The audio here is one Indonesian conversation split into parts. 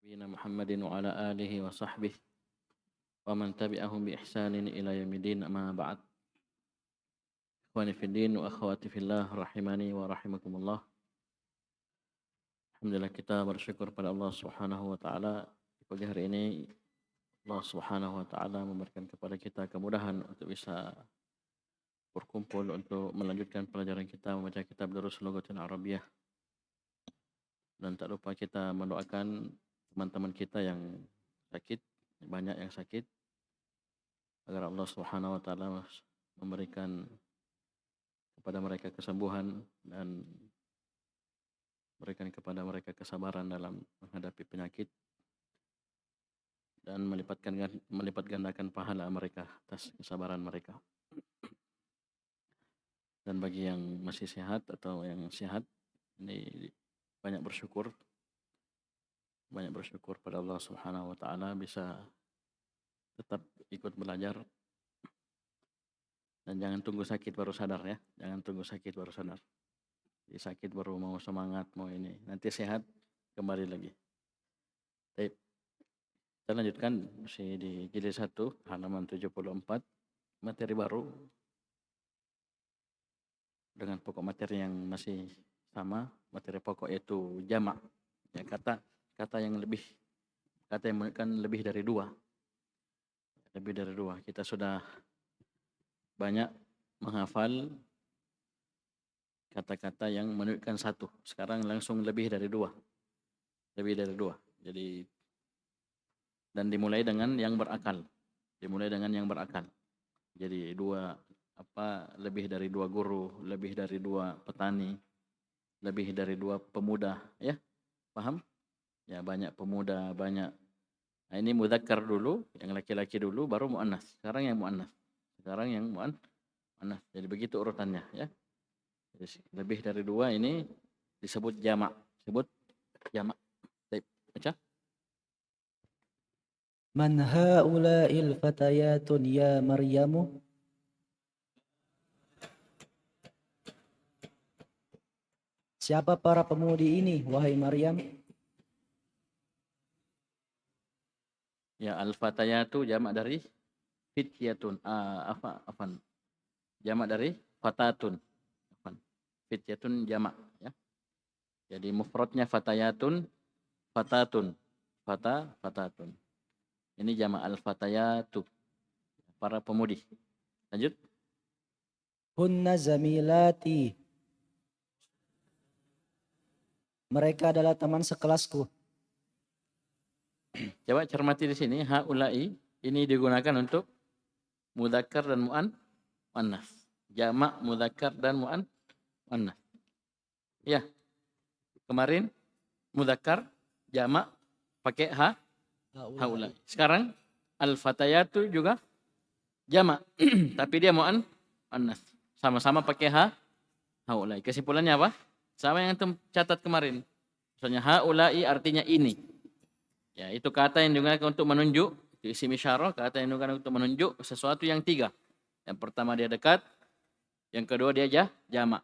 نبينا محمد وعلى آله وصحبه ومن تبعهم بإحسان إلى يوم الدين أما بعد. Ikhwani fi din wa akhwati fillah rahimani wa rahimakumullah. Alhamdulillah kita bersyukur pada Allah Subhanahu wa taala di pagi hari ini Allah Subhanahu wa taala memberikan kepada kita kemudahan untuk bisa berkumpul untuk melanjutkan pelajaran kita membaca kitab Darus Lughatil Arabiyyah. Dan tak lupa kita mendoakan teman-teman kita yang sakit, banyak yang sakit, agar Allah Subhanahu wa taala memberikan kepada mereka kesembuhan dan berikan kepada mereka kesabaran dalam menghadapi penyakit dan melipat gandakan pahala mereka atas kesabaran mereka. Dan bagi yang masih sehat atau yang sehat, ini banyak bersyukur pada Allah Subhanahu wa taala bisa tetap ikut belajar. Dan jangan tunggu sakit baru sadar ya, jangan tunggu sakit baru sadar. Jadi sakit baru mau semangat, mau ini. Nanti sehat, kembali lagi. Baik. Kita lanjutkan masih di jilid 1, halaman 74. Materi baru dengan pokok materi yang masih sama. Materi pokok yaitu jamak. Ya, kata yang menunjukkan lebih dari dua. Lebih dari dua. Kita sudah banyak menghafal kata-kata yang menunjukkan satu. Sekarang langsung lebih dari dua. Lebih dari dua. Jadi dan dimulai dengan yang berakal. Jadi lebih dari dua guru, lebih dari dua petani, lebih dari dua pemuda, ya. Paham? Ya, banyak pemuda, banyak. Nah, ini mudzakkar dulu, yang laki-laki dulu baru muannas. Sekarang yang muannas. Jadi begitu urutannya, ya. Jadi, lebih dari dua ini disebut jamak. Baik, baca. Man haula'il fatayatun ya Maryamu? Siapa para pemudi ini, wahai Maryam? Ya, al-fatayatu jamak dari fityatun. Jamak dari fatatun. Fityatun jamak, ya. Jadi mufradnya fatayatun, fatatun. Ini jamak al-fatayatu, para pemudi. Lanjut. Hunna zamilati. Mereka adalah teman sekelasku. Coba cermati di sini, haulai ini digunakan untuk mudzakkar dan muannas. Jamak mudzakkar dan muannas. Ya. Kemarin mudzakkar jamak pakai haulai. Sekarang al-fatayatu juga jamak tapi dia muannas. Sama-sama pakai haulai. Kesimpulannya apa? Sama yang catat kemarin. Misalnya haulai artinya ini. Ya, itu kata yang digunakan untuk menunjuk, itu isim isyarah, kata yang digunakan untuk menunjuk sesuatu yang tiga. Yang pertama dia dekat, yang kedua dia jamak.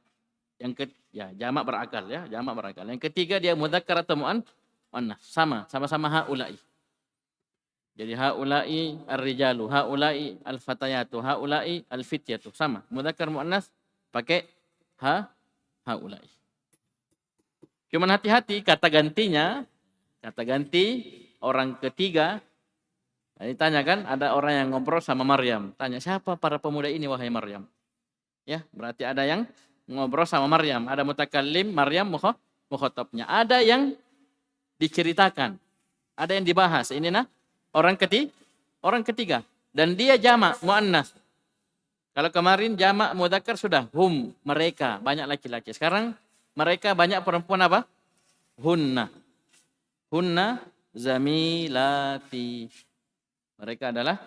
Jamak berakal ya, jamak berakal. Yang ketiga dia mudzakkar atau muannas, sama-sama haulai. Jadi haulai ar-rijalu, haulai al-fatayatu, haulai al-fityatu, sama. Mudzakkar muannas pakai haulai. Cuman hati-hati kata ganti orang ketiga. Nah, ditanya kan, ada orang yang ngobrol sama Maryam. Tanya, siapa para pemuda ini wahai Maryam? Ya, berarti ada yang ngobrol sama Maryam. Ada mutakallim, Maryam mukhatabnya. Ada yang diceritakan. Ada yang dibahas. Ini orang ketiga. Dan dia jamak, muannas. Kalau kemarin jamak mudzakkar sudah hum, mereka, banyak laki-laki. Sekarang mereka banyak perempuan apa? Hunna zamilati. Mereka adalah,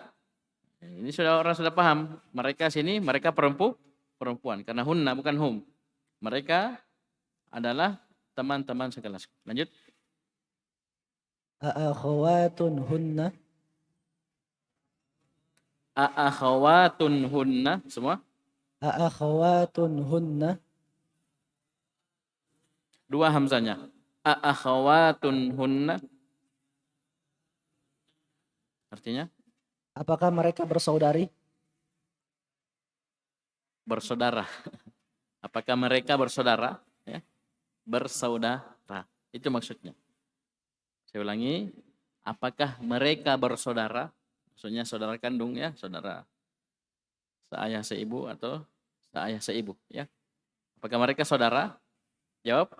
ini orang sudah paham. Mereka sini, mereka perempuan. Karena hunna bukan hum. Mereka adalah teman-teman sekelas. Lanjut. A'akhawatun hunna. A'akhawatun hunna. Semua. A'akhawatun hunna. Dua hamzanya. A'akhawatun hunna. Artinya Apakah mereka bersaudari? bersaudara. Apakah mereka bersaudara? Ya, bersaudara. Itu maksudnya. Saya ulangi, apakah mereka bersaudara? Maksudnya saudara kandung ya, saudara seayah seibu atau seayah seibu ya. Apakah mereka saudara? Jawab.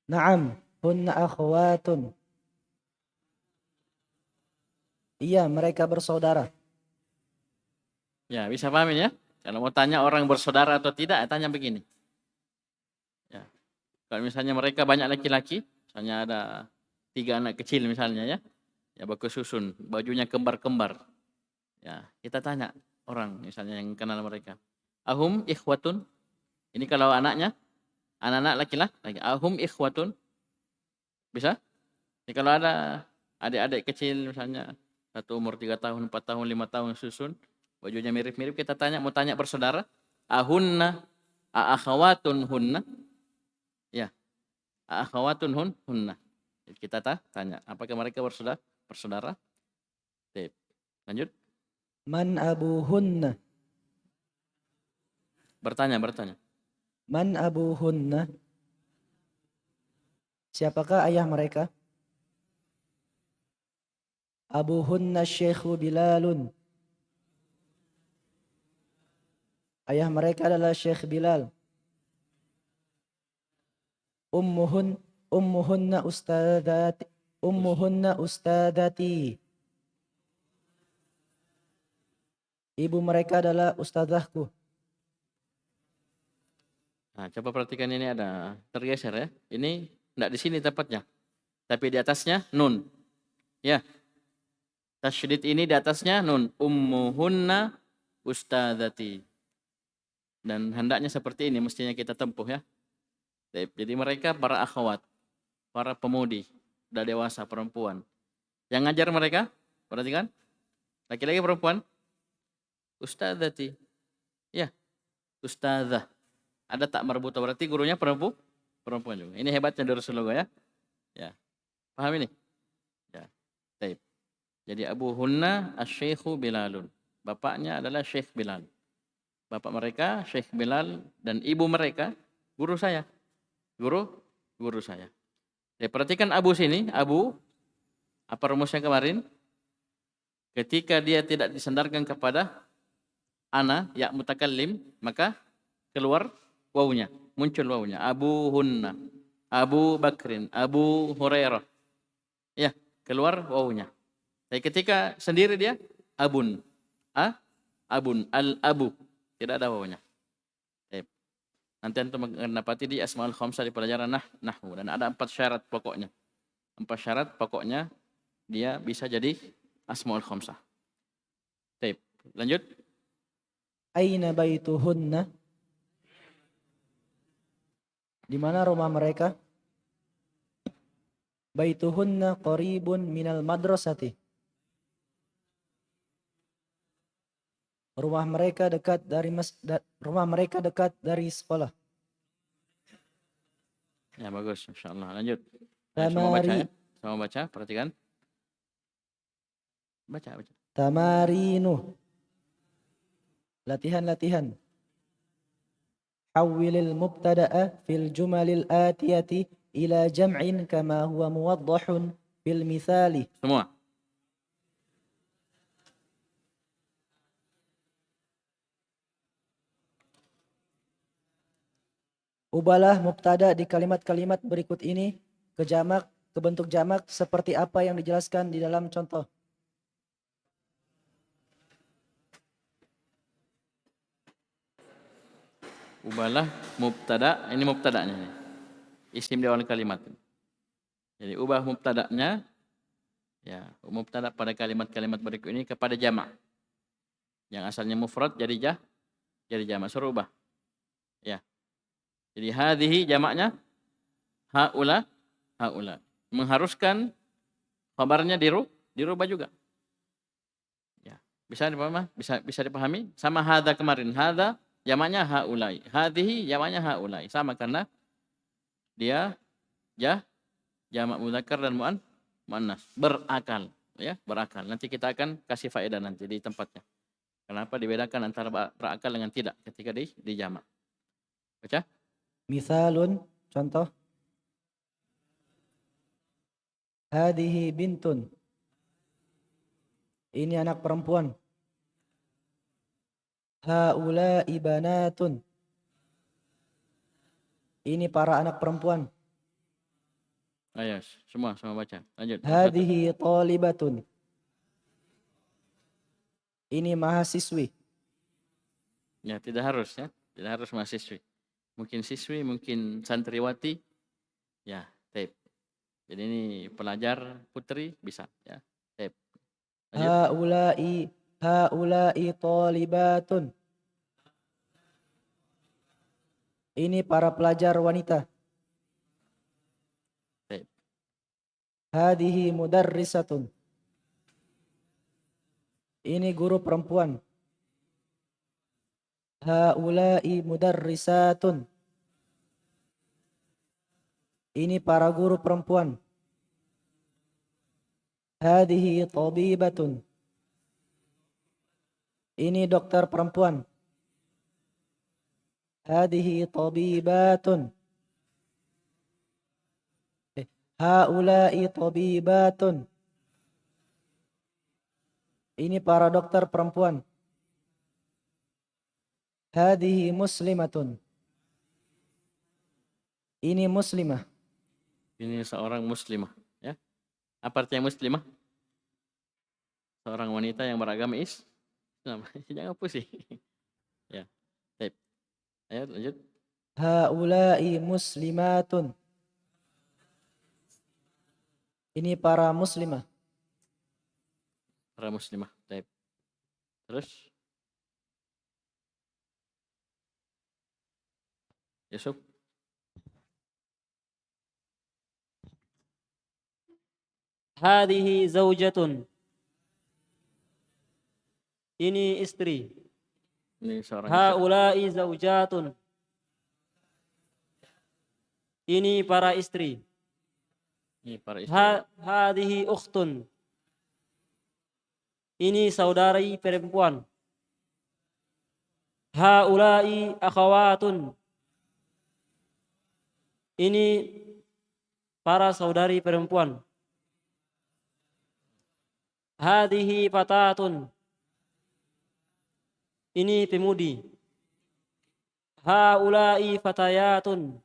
Naam, hunna akhwatun. Iya, mereka bersaudara. Ya, bisa pahamin ya? Kalau mau tanya orang bersaudara atau tidak, tanya begini. Ya. Kalau misalnya mereka banyak laki-laki, misalnya ada 3 anak kecil misalnya ya, ya baku susun, bajunya kembar-kembar. Ya, kita tanya orang misalnya yang kenal mereka. Ahum ikhwatun. Ini kalau anaknya, anak-anak laki-laki. Ahum ikhwatun. Bisa? Jadi kalau ada adik-adik kecil misalnya, satu umur 3 tahun, 4 tahun, 5 tahun susun, bajunya mirip-mirip, kita tanya, mau tanya bersaudara. Ahunna, akhawatun hunna. Ya, akhawatun hunna. Jadi kita tanya, apakah mereka bersaudara? Bersaudara? Oke. Lanjut. Man abuhunna. Bertanya. Man abuhunna. Siapakah ayah mereka? Abuhunna Syekhu Bilalun. Ayah mereka adalah Syekh Bilal. Ummuhunna ustadati. Ibu mereka adalah ustazahku. Nah, coba perhatikan ini ada tergeser ya. Ini enggak di sini tepatnya. Tapi di atasnya nun. Ya. Tasydid ini di atasnya nun. Ummuhunna ustadzati. Dan hendaknya seperti ini mestinya kita tempuh ya. Jadi mereka para akhwat, para pemudi, sudah dewasa perempuan. Yang ngajar mereka, perhatikan. Laki-laki perempuan? Ustadzati. Ya, ustadzah. Ada tak marbuta, berarti gurunya perempuan juga. Ini hebatnya dari Rasulullah ya. Ya. Paham ini? Ya. Baik. Jadi Abu Hunna Asy-Syaikhu Bilalun. Bapaknya adalah Syekh Bilal. Bapak mereka Syekh Bilal dan ibu mereka guru saya. Guru saya. Ya, perhatikan Abu sini, Abu apa rumusnya kemarin? Ketika dia tidak disandarkan kepada ana ya mutakallim, maka keluar wawunya, muncul wawunya. Abu Hunna, Abu Bakrin, Abu Hurairah. Ya, keluar wawunya. Tapi ketika sendiri dia abun. Abun, al-abu. Tidak ada wawunya. Nanti antum akan dapati di Asmaul Khamsah di pelajaran nahwu dan ada 4 syarat pokoknya. 4 syarat pokoknya dia bisa jadi Asmaul Khamsah. Baik, lanjut. Aina baituhunna. Di mana rumah mereka? Baituhunna qaribun minal madrasati. Rumah mereka dekat dari sekolah. Ya bagus, insyaallah. Lanjut. Semua baca ya. Semua baca, perhatikan. Baca. Tamarinu. Latihan. Hawwilil mubtada'a fil jumalil atiyati ila jam'in kama huwa muwaddahun fil mithali. Semua. Ubahlah mubtada di kalimat-kalimat berikut ini ke bentuk jamak seperti apa yang dijelaskan di dalam contoh. Ubahlah mubtada, ini mubtada'nya nih. Isim di awal kalimat. Jadi ubah mubtada'nya ya, mubtada pada kalimat-kalimat berikut ini kepada jamak. Yang asalnya mufrad jadi jamak, suruh ubah. Ya. Jadi hadhihi jamaknya haula. Mengharuskan khabarnya dirubah juga. Ya. Bisa dipahami? Bisa dipahami? Sama hadza kemarin. Hadza jamaknya haulai. Hadhihi jamaknya haulai. Sama karena dia jamak mudzakkar dan muannas. Berakal. ya, berakal. Nanti kita akan kasih faedah nanti di tempatnya. Kenapa dibedakan antara berakal dengan tidak ketika di jamak. Baca. Mithalun, contoh. Hadihi bintun. Ini anak perempuan. Haula'i banatun. Ini para anak perempuan. Ayo, semua baca. Lanjut. Hadihi talibatun. Ini mahasiswi. Ya, tidak harus ya. Tidak harus mahasiswi. Mungkin siswi, mungkin santriwati. Ya, tape. Jadi ini pelajar putri bisa ya. Tape. Lanjut. Haula'i talibatun. Ini para pelajar wanita. Tape. Hadihi mudarrisatun. Ini guru perempuan. Haula'i mudarrisatun. Ini para guru perempuan. Hadihi tabibatun. Ini dokter perempuan. Hadihi tabibatun. Haula'i tabibatun. Ini para dokter perempuan. Hadihi muslimatun. Ini muslimah. Ini seorang muslimah ya. Apa artinya muslimah? Seorang wanita yang beragama Islam. Jangan pusing. Ya. Tape. Ayo lanjut. Haula'i muslimatun. Ini para muslimah. Para muslimah. Tape. Terus Yusuf. Hadihi zaujatun. Ini istri. Ini seorang istri. Haula'i zaujatun. Ini para istri. Ini para istri. Hadihi ukhtun. Ini saudari perempuan. Haula'i akhawatun. Ini para saudari perempuan. Hadihi fatatun. Ini pemudi. Haula'i fatayatun.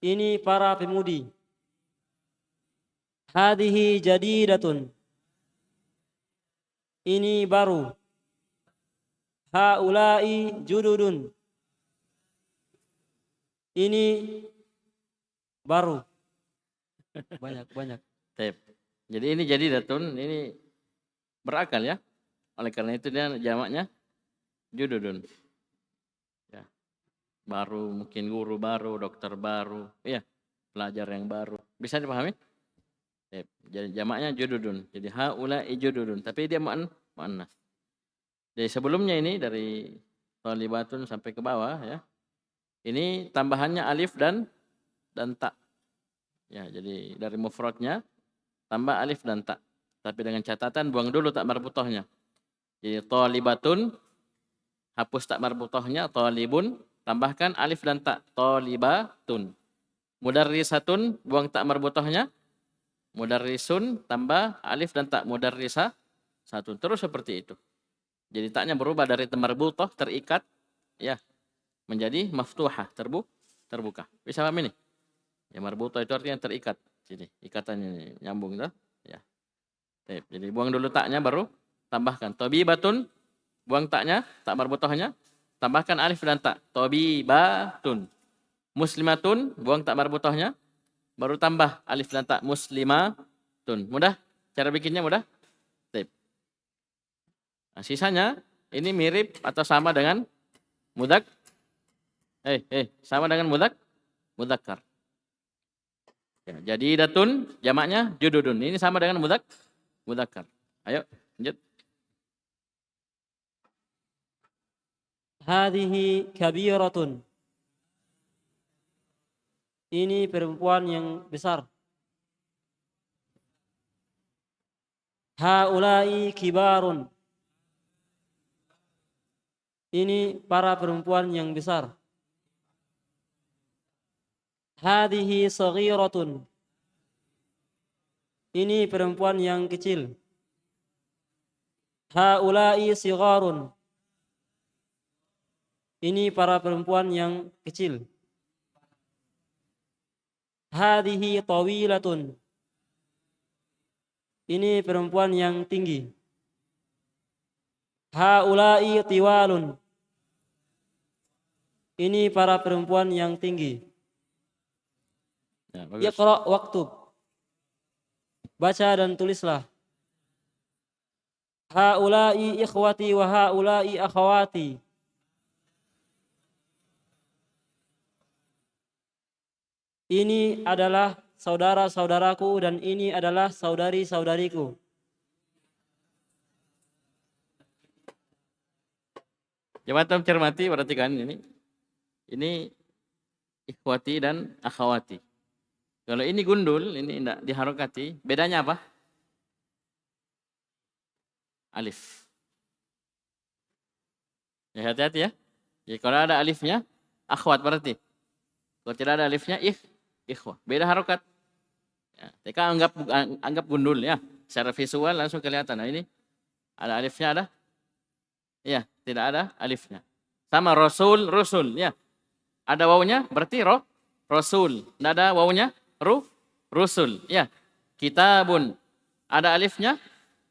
Ini para pemudi. Hadihi jadidatun. Ini baru. Haula'i jududun. Ini baru. Banyak. Tape. Jadi ini datun, ini berakal ya. Oleh karena itu dia jamaknya jududun. Ya. Baru, mungkin guru baru, dokter baru, ya, pelajar yang baru. Bisa dipahami? Tape. Jadi jamaknya jududun. Jadi haula'i jududun, tapi dia muannas. Jadi sebelumnya ini dari thalibatun sampai ke bawah ya. Ini tambahannya alif dan ta. Ya, jadi dari mufradnya tambah alif dan ta. Tapi dengan catatan buang dulu tak marbutohnya. Jadi thalibatun hapus tak marbutohnya, thalibun tambahkan alif dan ta, thalibatun. Mudarrisatun buang tak marbutohnya, mudarrisun tambah alif dan ta, mudarrisa satu. Terus seperti itu. Jadi taknya berubah dari marbutoh terikat ya menjadi maftuhah terbuka. Bisa paham ini? Ya marbutoh itu artinya terikat. Jadi ikatannya nyambung dah. Ya. Jadi buang dulu taknya baru tambahkan tabibatun, buang taknya, tak marbutohnya, tambahkan alif dan ta, tabibatun. Muslimatun, buang tak marbutohnya, baru tambah alif dan ta, muslimatun. Mudah? Cara bikinnya mudah? Tip. Nah, sisanya ini mirip atau sama dengan sama dengan mudakkar. Ya, jadi datun jamaknya jududun. Ini sama dengan mudakkar. Ayo, lanjut. Hadihi kabiratun. Ini perempuan yang besar. Haula'i kibarun. Ini para perempuan yang besar. Hadhihi saghiratun. Ini perempuan yang kecil. Haula'i sigharun. Ini para perempuan yang kecil. Hadhihi tawilatun. Ini perempuan yang tinggi. Haula'i tiwalun. Ini para perempuan yang tinggi. Ya, bagus. Iqra' waktub. Baca dan tulislah. Haula'i ikhwati wa haula'i akhawati. Ini adalah saudara-saudaraku dan ini adalah saudari-saudariku. Jemaah cermati, perhatikan ini. Ini ikhwati dan akhawati. Kalau ini gundul, ini tidak diharokati. Bedanya apa? Alif. Ya, hati-hati ya. Jadi kalau ada alifnya, akhwat berarti. Kalau tidak ada alifnya, ikhwah. Beda harokat. Ya, TK anggap gundul ya. Secara visual langsung kelihatan. Nah ini ada alifnya ada? Ya, tidak ada alifnya. Sama rasul, rusul ya. Ada wawunya berarti rasul. Tidak ada wawunya rusul ya. Kitabun. Ada alifnya?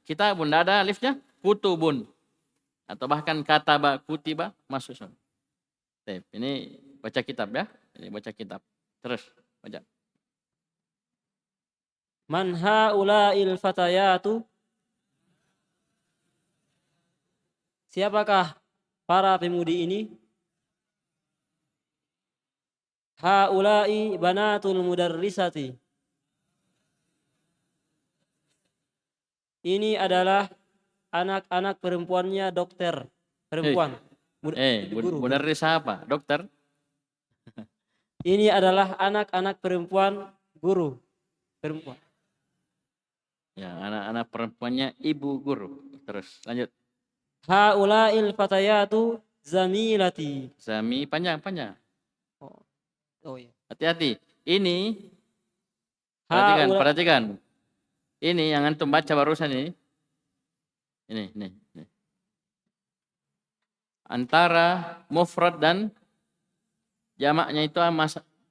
Kitabun. Tidak ada alifnya? Kutubun. Atau bahkan kataba, kutiba masuk semua. Ini baca kitab ya. Ini baca kitab. Terus baca. Man haula'il fatayatu. Siapakah para pemudi ini? Haula'i banatul mudarrisati. Ini adalah anak-anak perempuannya dokter. Perempuan. Guru. Mudarris apa? Dokter? Ini adalah anak-anak perempuan guru. Perempuan. Ya, anak-anak perempuannya ibu guru. Terus lanjut. Haula'il fatayatu zamilati. Zami panjang. Oh iya. Hati-hati. Ini Haula- perhatikan. Ini yang antum baca barusan ini. Ini. Antara mufrad dan jamaknya itu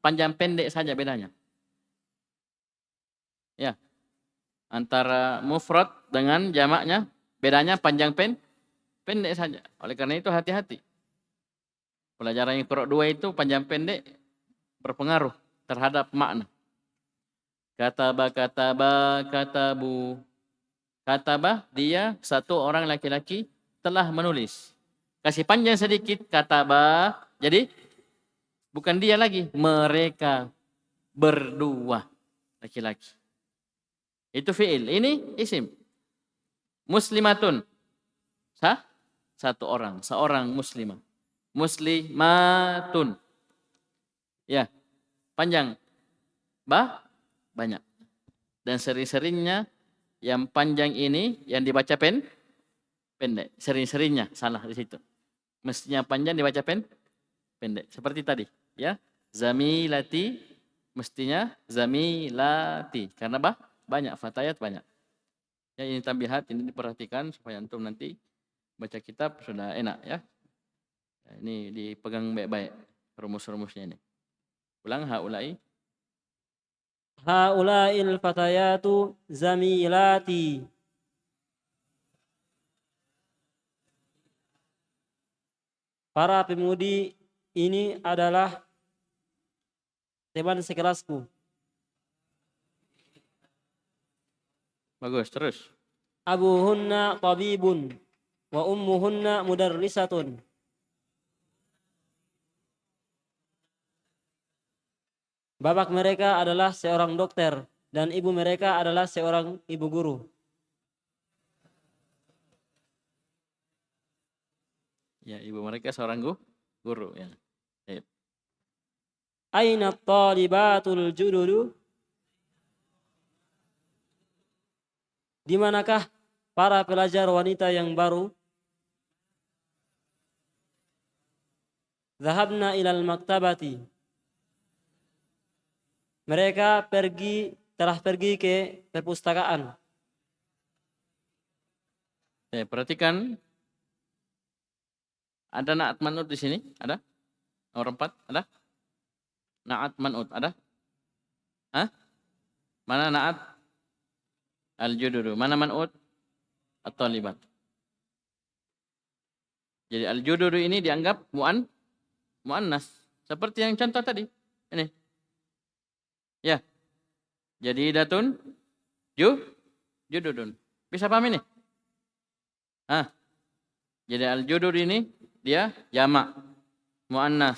panjang pendek saja bedanya. Ya. Antara mufrad dengan jamaknya bedanya panjang pendek saja. Oleh karena itu hati-hati. Pelajaran yang Qur'an 2 itu panjang pendek berpengaruh terhadap makna. Kataba, katabu. Kataba, dia satu orang laki-laki telah menulis. Kasih panjang sedikit, kataba. Jadi, bukan dia lagi. Mereka berdua laki-laki. Itu fi'il. Ini isim. Muslimatun. Satu orang. Seorang muslimah. Muslimatun. Ya. Panjang. Banyak. Dan sering-seringnya yang panjang ini yang dibaca pendek. Sering-seringnya salah di situ. Mestinya panjang dibaca pendek. Seperti tadi, ya. Zamilati mestinya zamilati karena banyak fatayat banyak. Ya, ini tambihat, ini diperhatikan supaya antum nanti baca kitab sudah enak ya. Ini dipegang baik-baik rumus-rumusnya ini. Ulang haulai. Haula'il fatayatu zamilati. Para pemudi ini adalah teman sekelasku. Bagus, terus. Abuhunna tabibun wa ummuhunna mudarrisatun. Bapak mereka adalah seorang dokter dan ibu mereka adalah seorang ibu guru. Ya, ibu mereka seorang guru ya. Aina talibatul jududu? Di manakah para pelajar wanita yang baru? Zahabna ilal maktabati. Mereka telah pergi ke perpustakaan. Perhatikan, ada naat man'ut di sini? Ada? Nomor 4, ada? Naat man'ut, ada? Hah? Mana naat? Al-jududu. Mana man'ut? At-talibat. Jadi al-jududu ini dianggap mu'annas. Seperti yang contoh tadi. Ini. Ya. Jadi datun jududun. Bisa paham ini? Jadi al-judud ini dia jamak muannas.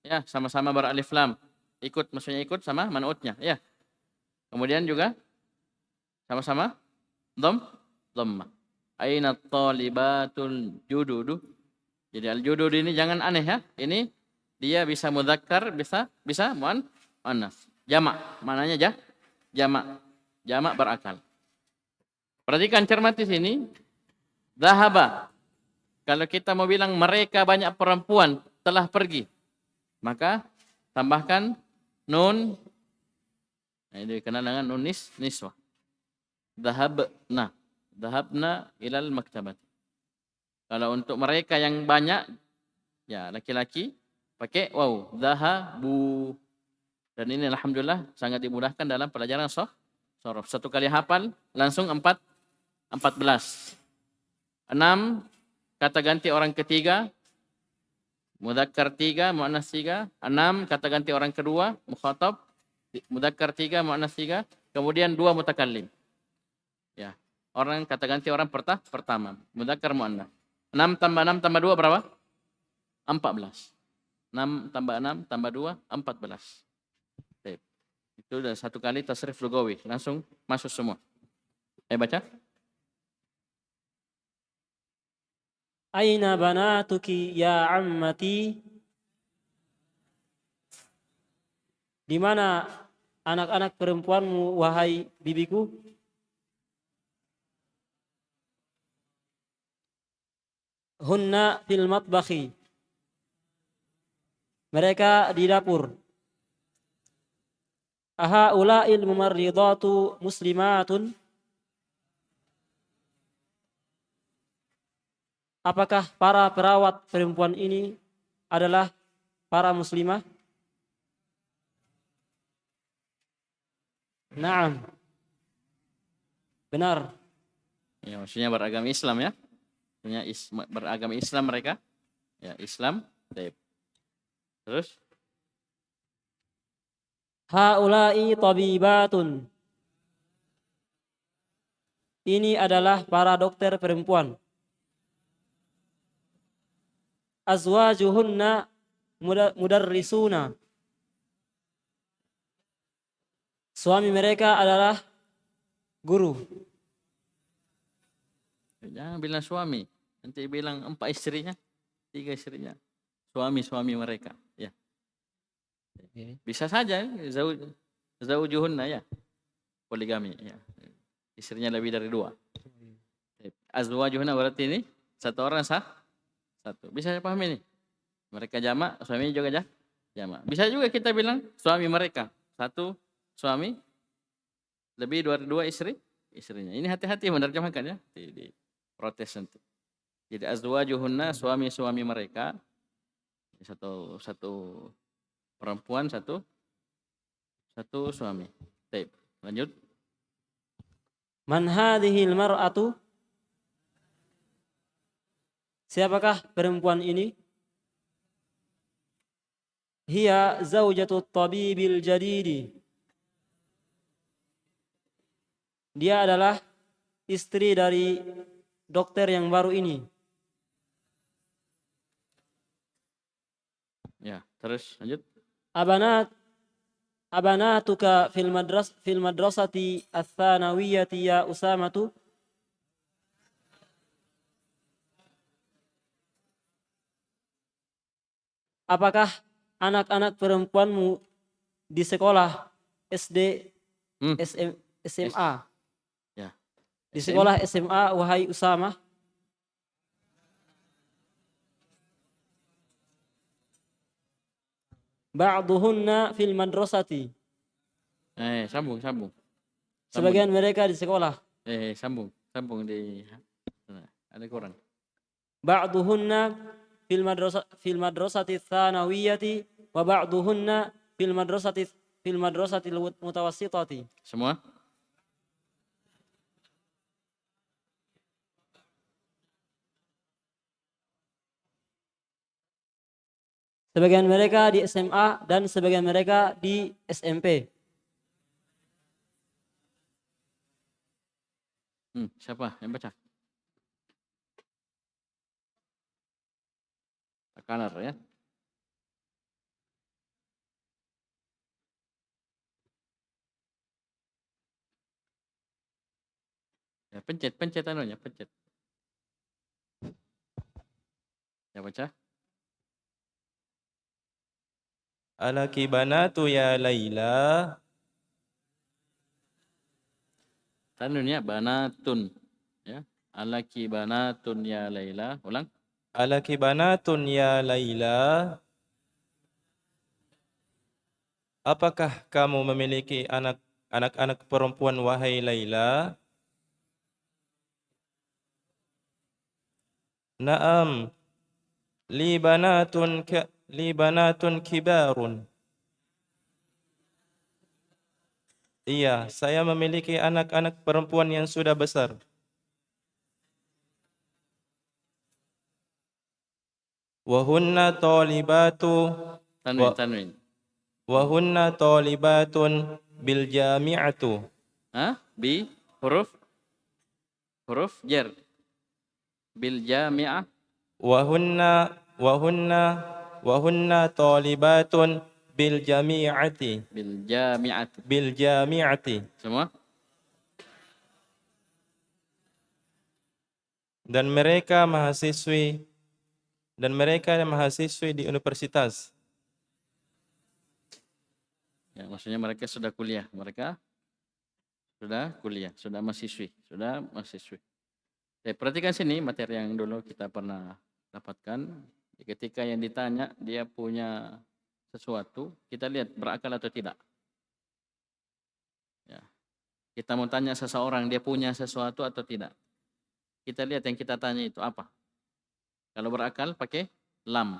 Ya, sama-sama beralif lam. Maksudnya ikut sama man'utnya, ya. Kemudian juga sama-sama dhammah. Aina talibatul jududu. Jadi al-judud ini jangan aneh ya. Ini dia bisa mudzakkar, bisa muannas. Jamak, maknanya jamak. Jamak berakal. Perhatikan, cermati sini. Dhahaba. Kalau kita mau bilang mereka banyak perempuan telah pergi, maka tambahkan nun. Nah, ini dikenal dengan nun niswah. Dhahabna ilal maktabat. Kalau untuk mereka yang banyak, ya laki-laki, pakai waw. Dhahabu. Dan ini alhamdulillah sangat dimudahkan dalam pelajaran shorof. Satu kali hafal langsung 14. 6 kata ganti orang ketiga, mudzakkar 3, muannas 3. 6 kata ganti orang kedua, mukhatab, mudzakkar 3, muannas 3. Kemudian 2 mutakallim. Ya, orang kata ganti orang pertama, mudzakkar muannas. 6 tambah 6 tambah 2 berapa? 14. 6 tambah 6 tambah 2, 14. Itu udah satu kali tasrif lugawi, langsung masuk semua. Baca. Aina banatuki ya ammati? Di mana anak-anak perempuanmu wahai bibiku? Hunna fil matbakhi. Mereka di dapur. Aha ula'il mumarridatu muslimatun. Apakah para perawat perempuan ini adalah para muslimah? Naam. Benar. Ya, maksudnya beragama Islam ya. Maksudnya beragama Islam mereka. Ya, Islam. Terus? Haula'i tabibatun. Ini adalah para dokter perempuan. Azwajuhunna mudarrisuna. Suami mereka adalah guru. Jangan bilang suami, nanti bilang 4 istrinya, 3 istrinya. Suami mereka, ya. Bisa saja zaujuhunna ya. Poligami ya. Istrinya lebih dari 2. Azwajuhunna berarti ini satu orang satu. Bisa saya pahami ini? Mereka jamak, suami juga jamak. Bisa juga kita bilang suami mereka. Satu suami, lebih dari 2 istrinya. Ini hati-hati menerjemahkan ya. Di protes nanti. Jadi azwajuhunna, suami-suami mereka. Satu perempuan, satu suami. Baik, lanjut. Man hadhil mar'atu? Siapakah perempuan ini? Hiya zaujatut tabibil jadidi. Dia adalah istri dari dokter yang baru ini. Ya, terus lanjut. Abanatuka fil madrasati ats-tsanawiyati ya Usamatu. Apakah anak-anak perempuanmu di sekolah SD, SMA? Ya. Di sekolah SMA, wahai Usamah. Ba'duhunna fil madrasati. Sambung. Sambung. Sebagian mereka di sekolah. Sambung. Sambung di sana. Ada kurang. Ba'duhunna fil madrasati tsanawiyati wa ba'duhunna fil madrasati mutawassitati. Semua? Sebagian mereka di SMA dan sebagian mereka di SMP. Siapa yang baca? Takalar ya. Ya, pencet anunya, pencet. Ya baca. Alaki banatu ya Laila. Tanunnya banatun. Ya. Alaki banatun ya Laila. Ulang. Alaki banatun ya Laila. Apakah kamu memiliki anak-anak perempuan wahai Laila? Naam. Li banatun kibarun. Iya, saya memiliki anak-anak perempuan yang sudah besar. Wahunna talibatu Tanwin. wahunna talibatun bil jami'atu. Bi huruf jar. Bil jami'ah. wahunna talibatun bil jami'ati. Bil jami'ati. Semua? Dan mereka mahasiswi di universitas. Ya, maksudnya mereka sudah kuliah. Sudah mahasiswi. Perhatikan sini materi yang dulu kita pernah dapatkan. Ketika yang ditanya dia punya sesuatu, kita lihat berakal atau tidak. Ya. Kita mau tanya seseorang dia punya sesuatu atau tidak. Kita lihat yang kita tanya itu apa. Kalau berakal pakai lam,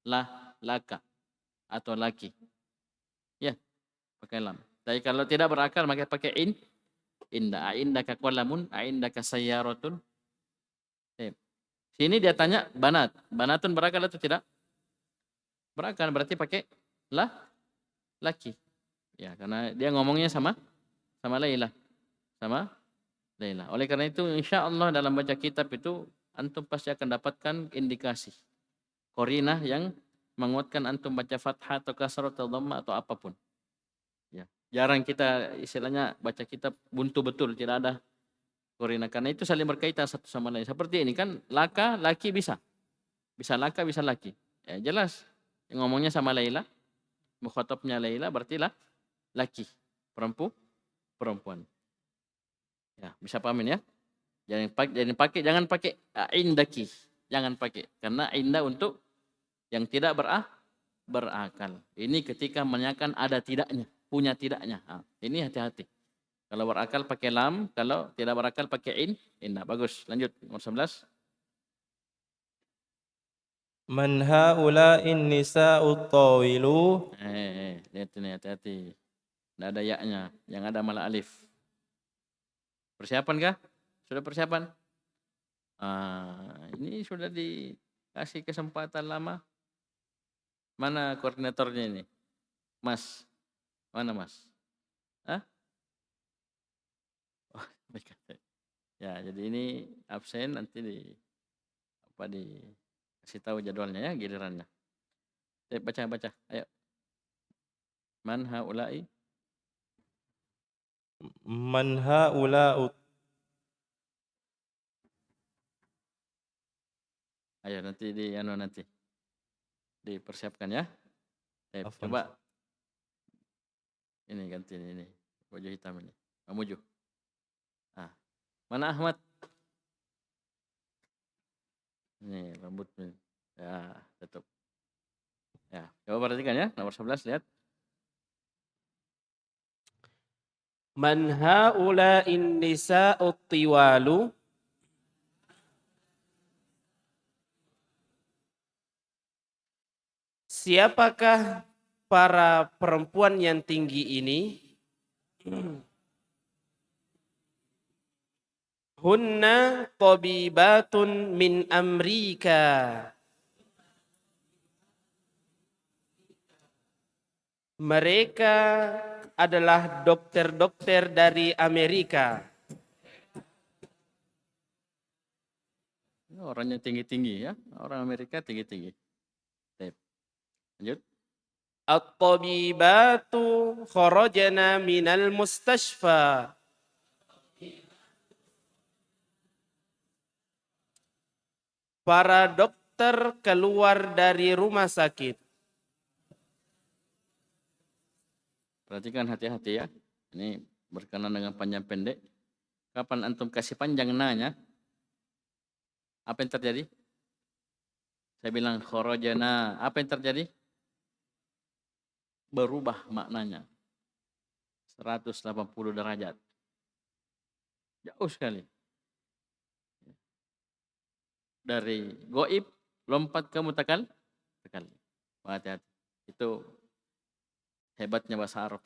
lah, laka, atau laki. Ya, pakai lam. Tapi kalau tidak berakal maka pakai indaka qalamun, indaka sayyaratun. Sini dia tanya banat. Banatun berakal atau tidak? Berakal berarti pakai lah, laki. Ya, karena dia ngomongnya sama Laila. Sama Laila. Oleh karena itu insya Allah dalam baca kitab itu antum pasti akan dapatkan indikasi qarinah yang menguatkan antum baca fathah atau kasrah atau dhamma atau apapun. Ya, jarang kita istilahnya baca kitab buntu betul, tidak ada qarinah. Karena itu saling berkaitan satu sama lain. Seperti ini kan laka, laki bisa. Bisa laka, bisa laki. Ya, jelas. Yang ngomongnya sama Laila, mukhatabnya Laila berarti laki, perempuan. Ya, bisa pahamin ya? Jangan pakai indaki. Jangan pakai karena indah untuk yang tidak berakal. Ini ketika menanyakan ada tidaknya, punya tidaknya. Ini hati-hati. Kalau berakal pakai lam, kalau tidak berakal pakai indah. Bagus. Lanjut nomor 11. Man haula'in nisa'ut tawilu. Lihat ini hati-hati. Tidak ada yaknya, yang ada malah alif. Persiapan kah? Sudah persiapan? Ini sudah dikasih kesempatan lama. Mana koordinatornya ini? Mas. Mana Mas? Oh, ya, jadi ini absen nanti dikasih tahu jadwalnya ya, gilirannya. Baca. Ayo. Man haula'i? Man haula'ut. Ayo nanti dipersiapkan ya. Afwan. Coba ini ganti ini baju hitam ini. Mamuju. Mana Ahmad? Nih rambut. Ya, tutup. Ya, coba perhatikan ya, nomor 11 lihat. Man haula'in nisa'ut tiwalu. Siapakah para perempuan yang tinggi ini? Hunna tabibatun min Amrika. Mereka adalah dokter-dokter dari Amerika. Orangnya tinggi-tinggi ya, orang Amerika tinggi-tinggi. Baik. Lanjut. At-tabibatu kharajna minal mustashfa. Para dokter keluar dari rumah sakit. Perhatikan hati-hati ya. Ini berkenaan dengan panjang pendek. Kapan antum kasih panjang nanya, apa yang terjadi? Saya bilang kharajana, apa yang terjadi? Berubah maknanya. 180 derajat. Jauh sekali. Dari goib lompat ke mutakal. Hati-hati. Itu hebatnya bahasa Arab.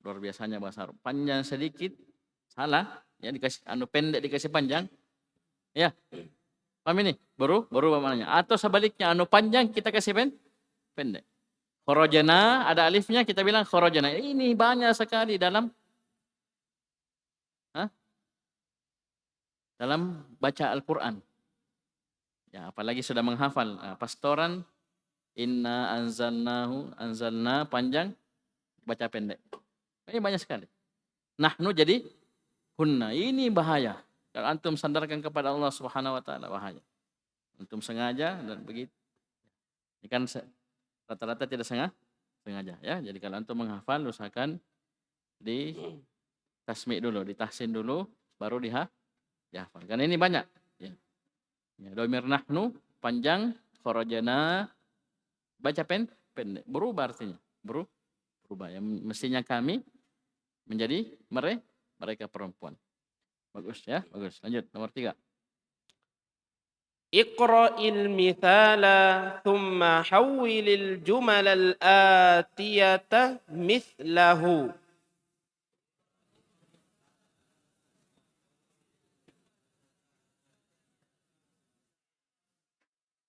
Luar biasanya bahasa Arab. Panjang sedikit salah, ya dikasih pendek dikasih panjang. Ya. Paham ini? Berubah maknanya. Atau sebaliknya panjang kita kasih pendek. Kharajana ada alifnya kita bilang kharajana. Ini banyak sekali dalam baca Al-Qur'an. Ya, apalagi sudah menghafal. Pastoran inna anzalna panjang baca pendek. Ini banyak sekali. Nahnu jadi hunna. Ini bahaya. Kalau antum sandarkan kepada Allah Subhanahu wa taala bahaya. Antum sengaja dan begitu. Ini kan rata-rata tidak sengaja ya. Jadi kalau antum menghafal usahakan di tasmi' dulu, ditahsin dulu baru dihafal. Karena ini banyak ya. Ya, domir nahnu panjang, kharajana baca pendek. Berubah artinya. Berubah. Yang mestinya kami menjadi mereka perempuan. Bagus ya, bagus. Lanjut nomor 3. Iqra'il mithala thumma hawwilil jumalal atiyata mithlahu.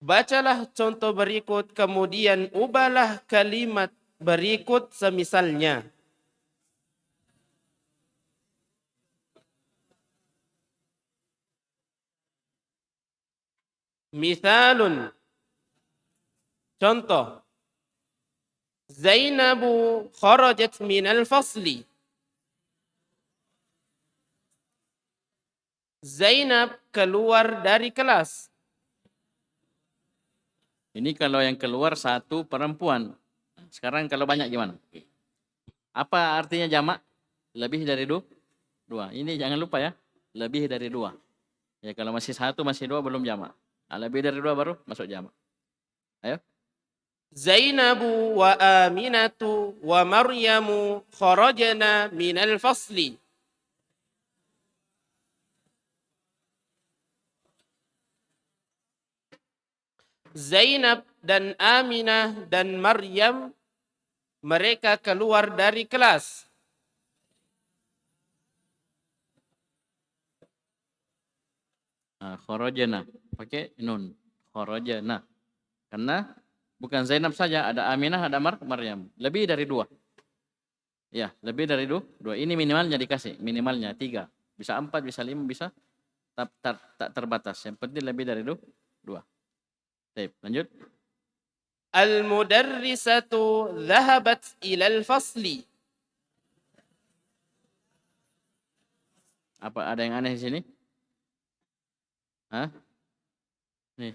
Bacalah contoh berikut, kemudian ubahlah kalimat berikut semisalnya. Mithalun. Contoh. Zainabu kharajat minal fasli. Zainab keluar dari kelas. Ini kalau yang keluar satu perempuan. Sekarang kalau banyak gimana? Apa artinya jamak? Lebih dari dua. Ini jangan lupa ya. Lebih dari 2. Ya kalau masih 1 masih 2 belum jamak. Lebih dari 2 baru masuk jamak. Ayo. Zainabu wa Aminatu wa Maryamu kharajna minal fasli. Zainab dan Aminah dan Maryam mereka keluar dari kelas. Kharajna pakai nun. Kharajna. Karena bukan Zainab saja, ada Aminah, ada Maryam. Lebih dari 2. Ya, lebih dari 2. Ini minimalnya dikasih, minimalnya 3. Bisa 4, bisa 5, bisa tak terbatas. Yang penting lebih dari 2. Baik, lanjut. Al-mudarrisatu dhahabat ilal fasli. Apa ada yang aneh di sini? Nih.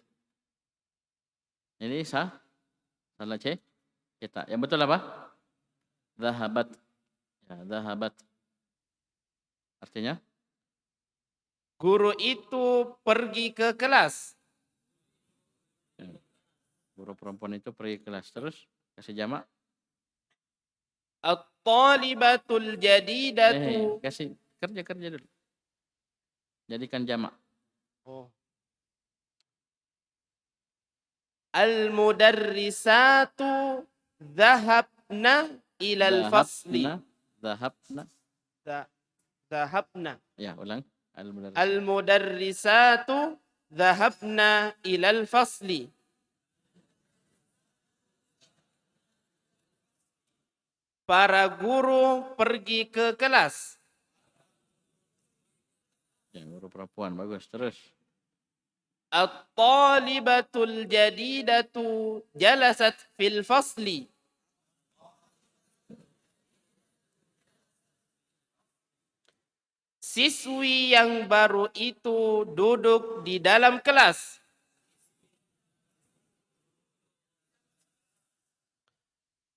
Ini salah cetak. Yang betul apa? Dhahabat. Ya, dhahabat. Artinya Guru itu pergi ke kelas. Guru perempuan itu pergi kelas. Terus kasih jamak. At-talibatul jadidatu. Kasih kerja dulu. Jadikan jamak. Al-mudarrisatu dhahabna ilal fasli. Dhahabna. Dhahabna. Ya, ulang. Al-mudarris. Al-mudarrisatu dhahabna ilal fasli. Para guru pergi ke kelas. Ya, guru perempuan. Bagus. Terus. At-talibatul jadidatu jalasat fil fasli. Siswi yang baru itu duduk di dalam kelas.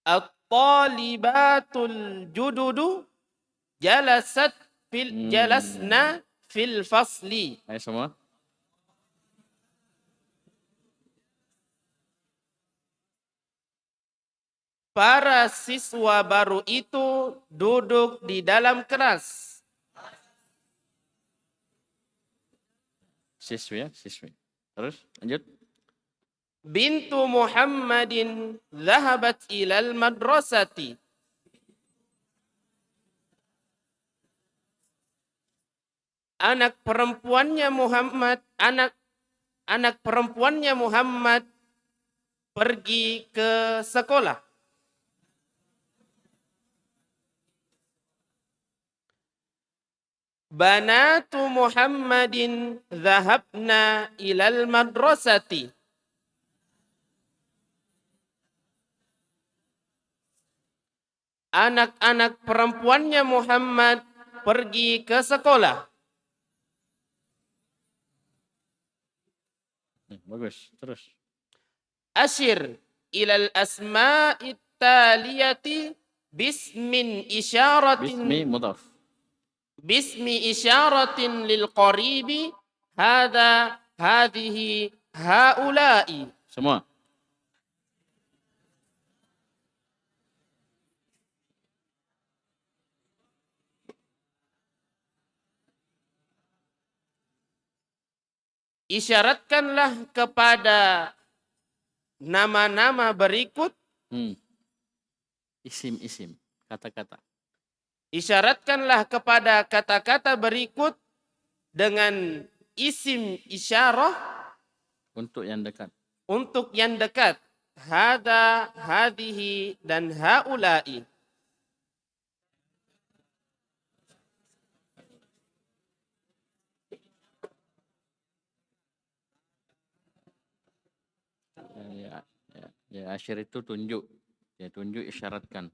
At-talibatul jududu jalasna fil fasli. Ayo semua. Para siswa baru itu duduk di dalam kelas. Siswi ya, siswi. Terus lanjut. Bintu Muhammadin dhahabat ilal madrasati. Anak perempuannya Muhammad pergi ke sekolah. Banatu Muhammadin dhahabna ilal madrasati. Anak-anak perempuannya Muhammad pergi ke sekolah. Bagus. Terus. Asyir ilal asma'it taliyati bismin isyaratin. Bismi mudhaf. Bismi isyaratin lil qaribi hadha hadhihi haula'i. Semua. Isyaratkanlah kepada nama-nama berikut. Isim. Kata-kata. Isyaratkanlah kepada kata-kata berikut dengan isim isyarah Untuk yang dekat. untuk yang dekat. Hada, hadihi, dan haula'i. Ya, asyir itu tunjuk. Ya, tunjuk isyaratkan.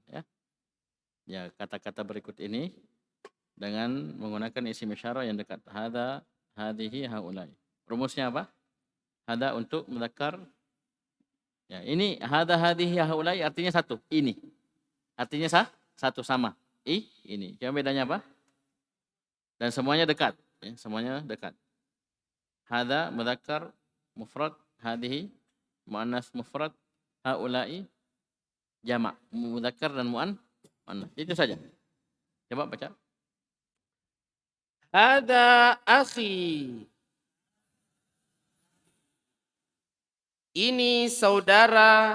Ya, kata-kata berikut ini dengan menggunakan isim isyarah yang dekat. Hada, hadihi, haulai. Rumusnya apa? Hada untuk mudzakkar. Ya, ini hada, hadihi, haulai artinya satu. Ini. Artinya satu sama. Ini. Cuma bedanya apa? Dan semuanya dekat. Ya, semuanya dekat. Hada mudzakkar mufrad, hadihi muannas mufrad, haulai jamak mudzakkar dan muannas. Itu saja. Coba baca. Hada akhi. Ini saudaraku.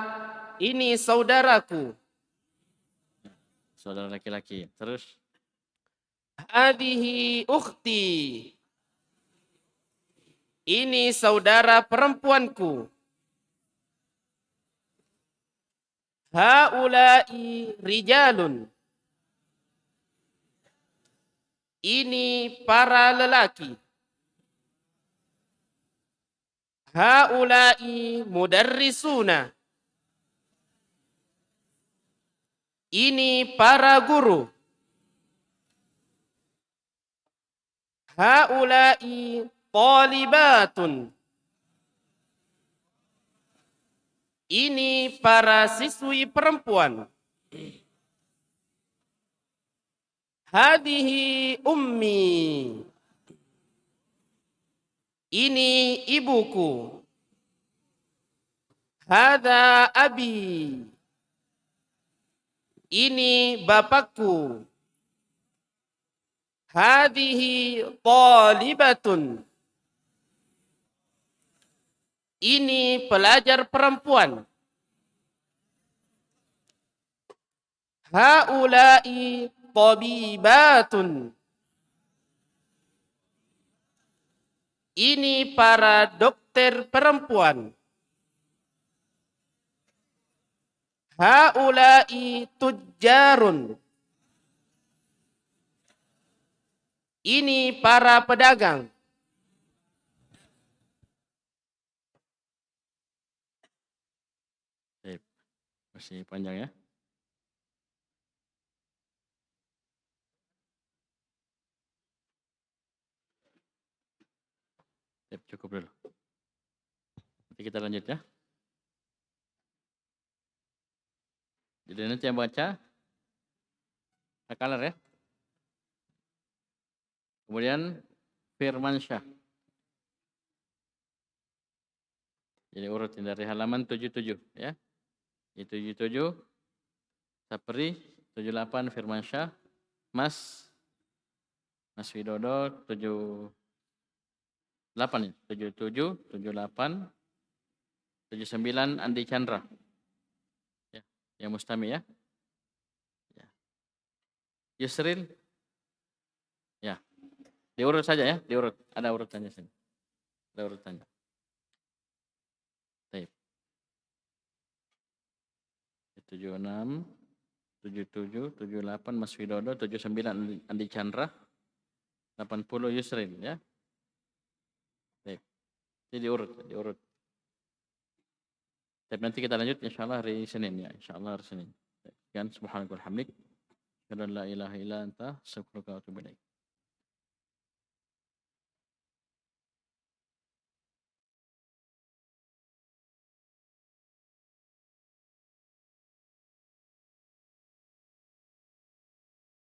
Saudara laki-laki. Terus. Hadihi ukhti. Ini saudara perempuanku. Haulai rijalun. Ini para lelaki. Haulai mudarrisuna. Ini para guru. Haulai talibatun. Ini para siswi perempuan. Hadihi ummi. Ini ibuku. Hada abi. Ini bapakku. Hadihi talibatun. Ini pelajar perempuan. Haulai tabibatun. Ini para dokter perempuan. Haulai tujjarun. Ini para pedagang. Baik. Masih panjang ya. Baik, cukup dulu. Nanti kita lanjut ya. Jadi nanti yang baca Akalar ya. Kemudian Firmansyah. Jadi urutin dari halaman 77 ya. Di 77 Sapri, 78 Firmansyah, Mas Widodo 78 ya. 77, 78, 79 Andi Chandra. Ya, yang Mustami ya. Ya. Yusril. Ya. Diurut saja ya, diurut. Ada urutannya sini. Ada urutannya. Baik. 76, 77, 78 Mas Widodo, 79 Andi Chandra, 80 Yusril ya. Baik. Ini diurut. Tapi nanti kita lanjut insyaallah hari Senin ya, insyaallah hari Senin. Sekian subhanakallahumma wa bihamdik, asyhadu an la ilaha illa anta, astaghfiruka wa atubu ilaik.